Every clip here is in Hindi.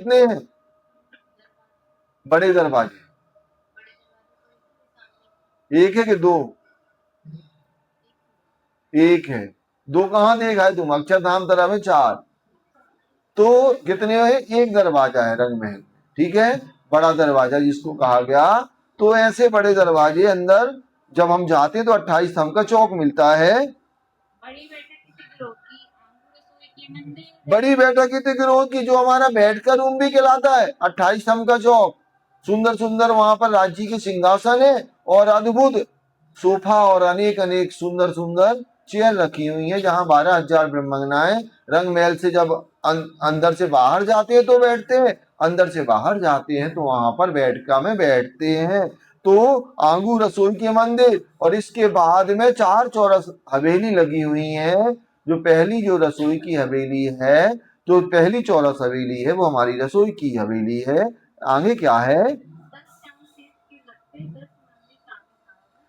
कितने हैं बड़े दरवाजे? एक है कि दो? एक है। दो कहाँ देखा है तुम? अक्षरधाम तरफ है चार। तो कितने है? एक दरवाजा है रंग महल, ठीक है, बड़ा दरवाजा जिसको कहा गया। तो ऐसे बड़े दरवाजे अंदर जब हम जाते हैं तो 28 स्तंभ का चौक मिलता है। बड़ी बैठक की गिरोह की, जो हमारा बेड का रूम भी कहलाता है, 28 स्तंभ का चौक। सुंदर सुंदर वहां पर राज्य के सिंहासन है और अद्भुत सोफा और अनेक अनेक सुंदर सुंदर चेयर रखी हुई है, जहां 12,000 ब्रह्मंगनाएं रंग महल से जब अंदर से बाहर जाते हैं तो बैठते हैं, अंदर से बाहर जाते हैं तो वहां पर बैठका में बैठते हैं। तो आंगू रसोई के मंदिर और इसके बाद में 4 चौरस हवेली लगी हुई है। जो पहली जो रसोई की हवेली है, तो पहली चौरस हवेली है वो हमारी रसोई की हवेली है। आगे क्या है?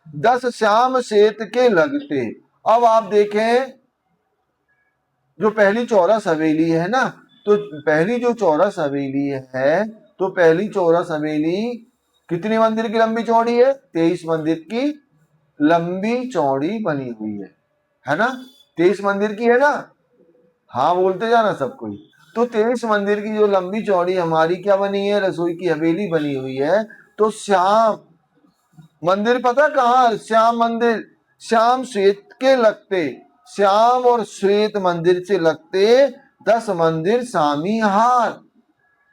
10 श्याम श्वेत के लगते। अब आप देखें, जो पहली चौरस हवेली है ना, तो पहली जो चौरस हवेली है, तो पहली चौरस हवेली कितनी मंदिर की लंबी चौड़ी है? 23 मंदिर की लंबी चौड़ी बनी हुई है ना? 23 मंदिर की है ना? हाँ बोलते जाना सब कोई। तो 23 मंदिर की जो लंबी चौड़ी हमारी क्या बनी है? रसोई की हवेली बनी हुई है। तो श्याम मंदिर पता कहाँ? श्याम मंदिर श्याम श्वेत के लगते, श्याम और श्वेत मंदिर से लगते 10 मंदिर स्वामी हार।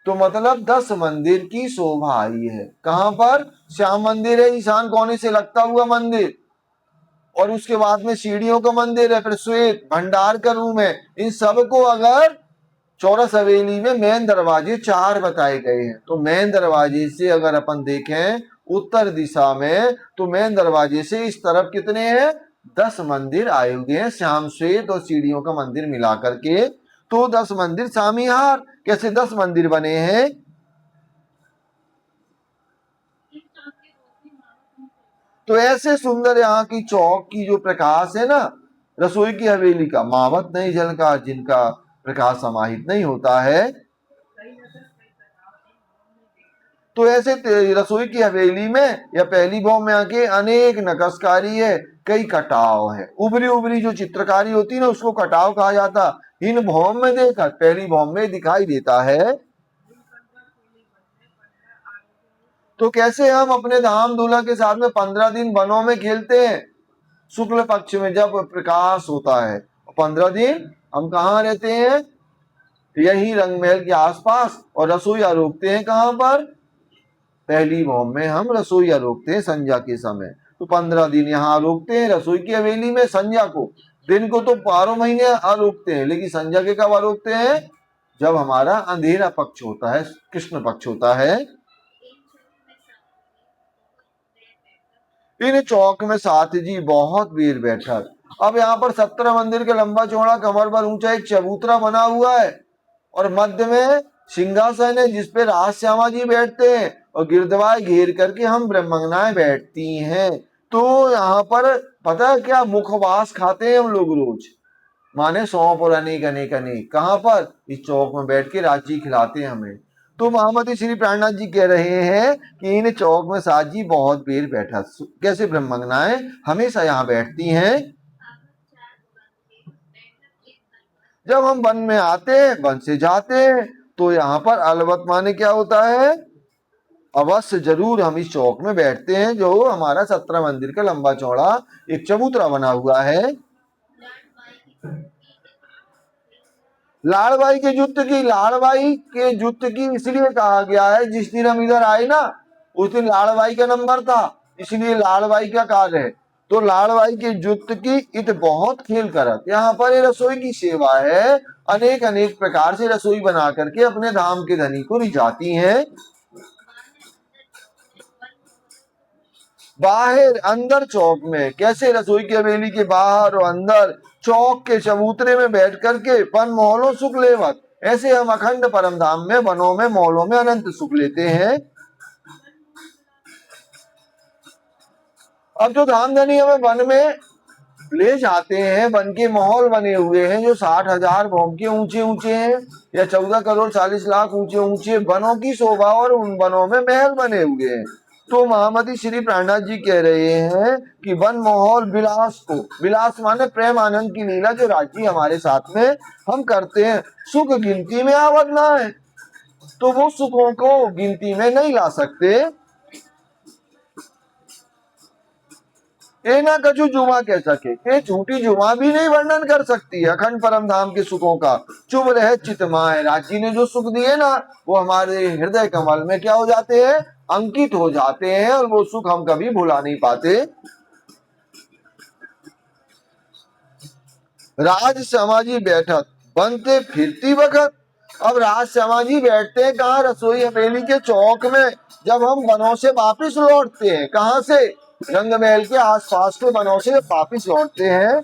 तो मतलब 10 मंदिर की शोभा आई है। कहां पर? श्याम मंदिर है, ईशान कोने से लगता हुआ मंदिर, और उसके बाद में सीढ़ियों का मंदिर है, फिर श्वेत भंडार का रूम है। इन सबको अगर चौरस हवेली में मेन दरवाजे 4 बताए गए हैं, तो मेन दरवाजे से अगर अपन देखें उत्तर दिशा में, तो मेन दरवाजे से इस तरफ कितने हैं? 10 मंदिर आए हुए हैं, श्याम श्वेत और सीढ़ियों का मंदिर मिला करके। तो 10 मंदिर सामीहार। कैसे 10 मंदिर बने हैं? तो ऐसे सुंदर यहाँ की चौक की जो प्रकाश है ना, रसोई की हवेली का मावत नहीं झलका, जिनका प्रकाश समाहित नहीं होता है। तो ऐसे रसोई की हवेली में या पहली भवन में आके अनेक नक्शकारी है, कई कटाव है। उभरी उभरी जो चित्रकारी होती है ना, उसको कटाव कहा जाता। इन भवन में देखा, पहली भवन में दिखाई देता है। तो कैसे हम अपने धाम दूल्हा के साथ में 15 दिन वनों में खेलते हैं, शुक्ल पक्ष में जब प्रकाश होता है, 15 दिन हम कहाँ रहते हैं? यही रंग महल के आसपास। और रसोईया रोकते हैं कहाँ पर? पहली भवन में हम रसोईया रोकते हैं संध्या के समय। तो 15 दिन यहाँ रोकते हैं रसोई की हवेली में संध्या को। दिन को तो 12 महीने रोकते हैं, लेकिन संध्या के कब रोकते हैं? जब हमारा अंधेरा पक्ष होता है, कृष्ण पक्ष होता है। इन चौक में साथ जी बहुत भीड़ बैठक। अब यहाँ पर 17 मंदिर के लंबा चौड़ा कमर पर ऊंचा एक चबूतरा बना हुआ है, और मध्य में सिंहासन है जिसपे राज श्यामा जी बैठते हैं, और गिरदवाय घेर करके हम ब्रह्मंगनाएं बैठती हैं। तो यहाँ पर पता है क्या? मुखवास खाते हैं हम लोग रोज, माने सौंप और अनेक अनेक अनेक। कहाँ पर? इस चौक में बैठ के राजी खिलाते हैं हमें। तो महामती श्री प्राणनाथ जी कह रहे हैं कि इन चौक में साथ जी बहुत भीड़ बैठा। कैसे? ब्रह्मंगनाएं हमेशा यहाँ बैठती हैं। जब हम वन में आते हैं, वन से जाते हैं, तो यहाँ पर अलवत माने क्या होता है? अवश्य जरूर हम इस चौक में बैठते हैं, जो हमारा 17 मंदिर का लंबा चौड़ा एक चबूतरा बना हुआ है। लाड़बाई के युद्ध की, लाड़बाई के युद्ध की इसलिए कहा गया है, जिस दिन हम इधर आए ना, उस दिन लाड़बाई का नंबर था, इसलिए लाड़बाई का कार्य है। तो लाड़बाई के युद्ध की इत बहुत खेल करत। यहाँ पर ये रसोई की सेवा है, अनेक अनेक प्रकार से रसोई बना करके अपने धाम के धनी को रिझाती हैं। बाहर अंदर चौक में कैसे? रसोई की हवेली के बाहर और अंदर चौक के चबूतरे में बैठ करके वन मोहलों सुख लेवत। ऐसे हम अखंड परम धाम में, वनों में, मोहलों में अनंत सुख लेते हैं। अब जो धाम धनी हमें वन में ले जाते हैं। वन के महल बने हुए हैं जो 60,000 भौम के ऊंचे ऊंचे हैं, या 14 करोड़ 40 लाख ऊंचे ऊंचे वनों की शोभा, और उन वनों में महल बने हुए हैं। तो महामती श्री प्राणनाथ जी कह रहे हैं कि वन महल विलास को, विलास माने प्रेम आनंद की लीला जो राज्य हमारे साथ में हम करते हैं, सुख गिनती में आवत ना है। तो वो सुखों को गिनती में नहीं ला सकते। ए ना कछु जुमा कह सके, ये झूठी जुमा भी नहीं वर्णन कर सकती है अखंड परम धाम के सुखों का। चुभ रहे चितमाए, राज्य ने जो सुख दिए ना वो हमारे हृदय कमल में क्या हो जाते हैं, अंकित हो जाते हैं, और वो सुख हम कभी भुला नहीं पाते। राज समाजी बैठक बनते फिरती वक्त। अब राज समाजी बैठते हैं कहाँ, रसोई हवेली के चौक में। जब हम वनों से वापिस लौटते हैं, कहाँ से, रंग महल के आसपास के वनों से वापिस लौटते हैं,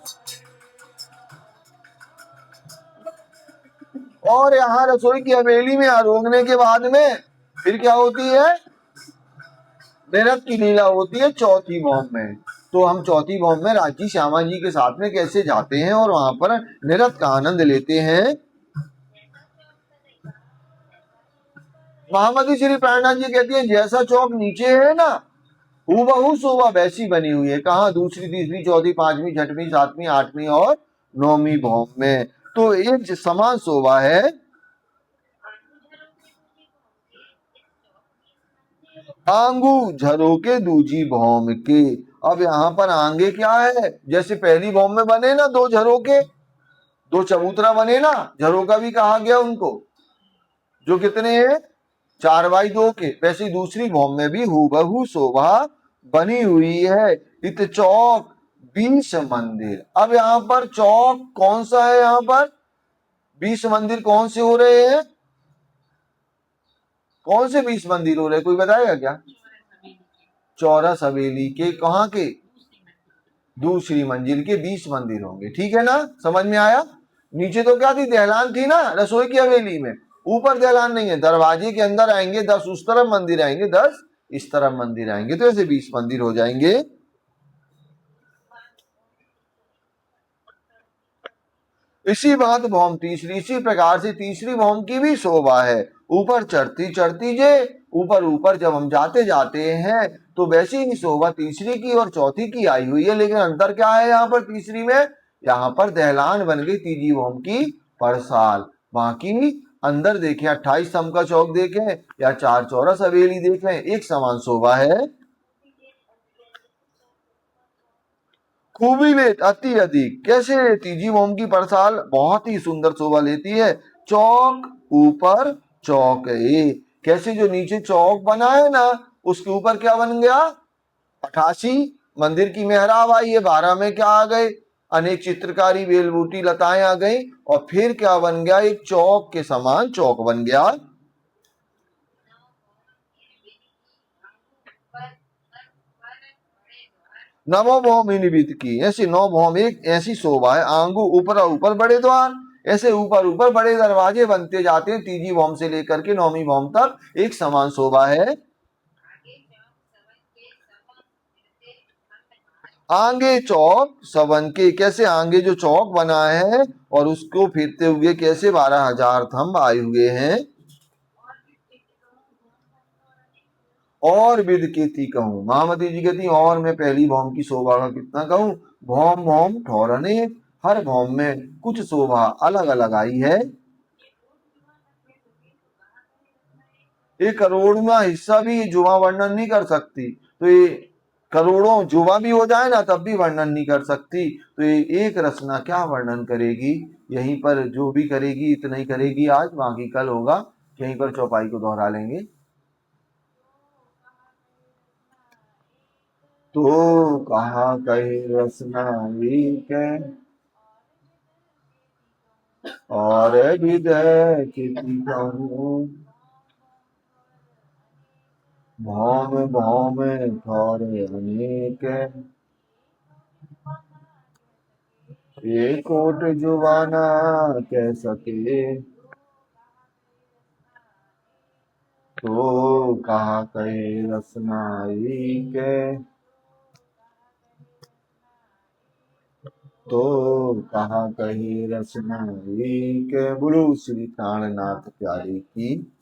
और यहाँ रसोई की हवेली में आरोगने के बाद में फिर क्या होती है, नृत्य की लीला होती है चौथी भौम में। तो हम चौथी भौम में रांची श्यामा जी के साथ में कैसे जाते हैं और वहां पर नृत्य का आनंद लेते हैं। महामती श्री प्राणनाथ जी कहती है जैसा चौक नीचे है ना, हूबहू शोभा वैसी बनी हुई है। कहाँ, दूसरी तीसरी चौथी पांचवी छठवीं सातवीं आठवीं और नौवीं भौम में। तो एक समान शोभा है। आंगू झरोके दूजी भौम के। अब यहाँ पर आंगे क्या है, जैसे पहली भौम में बने ना दो झरोके, दो चबूतरा बने ना, झरोका भी कहा गया उनको, जो कितने हैं 4x2 के, वैसे दूसरी भौम में भी हूबहू शोभा बनी हुई है। इत चौक 20 मंदिर। अब यहाँ पर चौक कौन सा है, यहाँ पर 20 मंदिर कौन से हो रहे हैं, कौन से 20 मंदिर हो रहे हैं, कोई बताएगा क्या? चौरस हवेली के, कहाँ के, दूसरी मंजिल के 20 मंदिर होंगे। ठीक है ना, समझ में आया। नीचे तो क्या थी, दहलान थी ना रसोई की हवेली में, ऊपर दहलान नहीं है। दरवाजे के अंदर आएंगे 10 उस तरफ मंदिर आएंगे, 10 इस तरफ मंदिर आएंगे, तो ऐसे 20 मंदिर हो जाएंगे। इसी बात भौम तीसरी, इसी प्रकार से तीसरी भौम की भी शोभा है। ऊपर चढ़ती चढ़ती जे, ऊपर ऊपर जब हम जाते जाते हैं तो वैसी ही शोभा तीसरी की और चौथी की आई हुई है। लेकिन अंतर क्या है यहाँ पर तीसरी में, यहाँ पर दहलान बन गई तीजी भौम की परसाल। बाकी अंदर देखें 28 स्तंभ का चौक देखें या 4 चौरस हवेली देखें, एक समान शोभा है। खूबी में अति अधिक, कैसे, तीजी मोम की परसाल बहुत ही सुंदर शोभा लेती है। चौक ऊपर चौक ए, कैसे जो नीचे चौक बना है ना उसके ऊपर क्या बन गया, 88 मंदिर की मेहराब आई है, 12 में क्या आ गए, अनेक चित्रकारी बेलबूटी लताएं आ गई, और फिर क्या बन गया, एक चौक के समान चौक बन गया। नवो भौम ही निबित की, ऐसी 9 भौम एक ऐसी शोभा है। आंगू ऊपर ऊपर बड़े द्वार, ऐसे ऊपर ऊपर बड़े दरवाजे बनते जाते हैं, तीजी भौम से लेकर के 9वीं भौम तक एक समान शोभा है। आगे चौक सवन के, कैसे आगे जो चौक बना है और उसको फिरते हुए कैसे 12,000 थंब आए हुए हैं। और विद कीर्ति कहूं, महामती जी कहती और मैं पहली भौम की शोभा का कितना कहूं। भौम भौम ठौरने, हर भौम में कुछ शोभा अलग अलग आई है। एक करोड़वा हिस्सा भी जुमा वर्णन नहीं कर सकती, तो ये करोड़ों जुमा भी हो जाए ना तब भी वर्णन नहीं कर सकती, तो ये एक रचना क्या वर्णन करेगी। यहीं पर जो भी करेगी इतना ही करेगी आज, बाकी कल होगा, यहीं पर चौपाई को दोहरा लेंगे। तो कहा कहे रचना एक है, और विदय किसी कहूँ, भौम भौम ठौरे अनेक, एक कोट जुबाना कह सके, तो कहा कहे रसना एक। तो कहा कही रसनाई के, बोलो श्री प्राणनाथ प्यारे की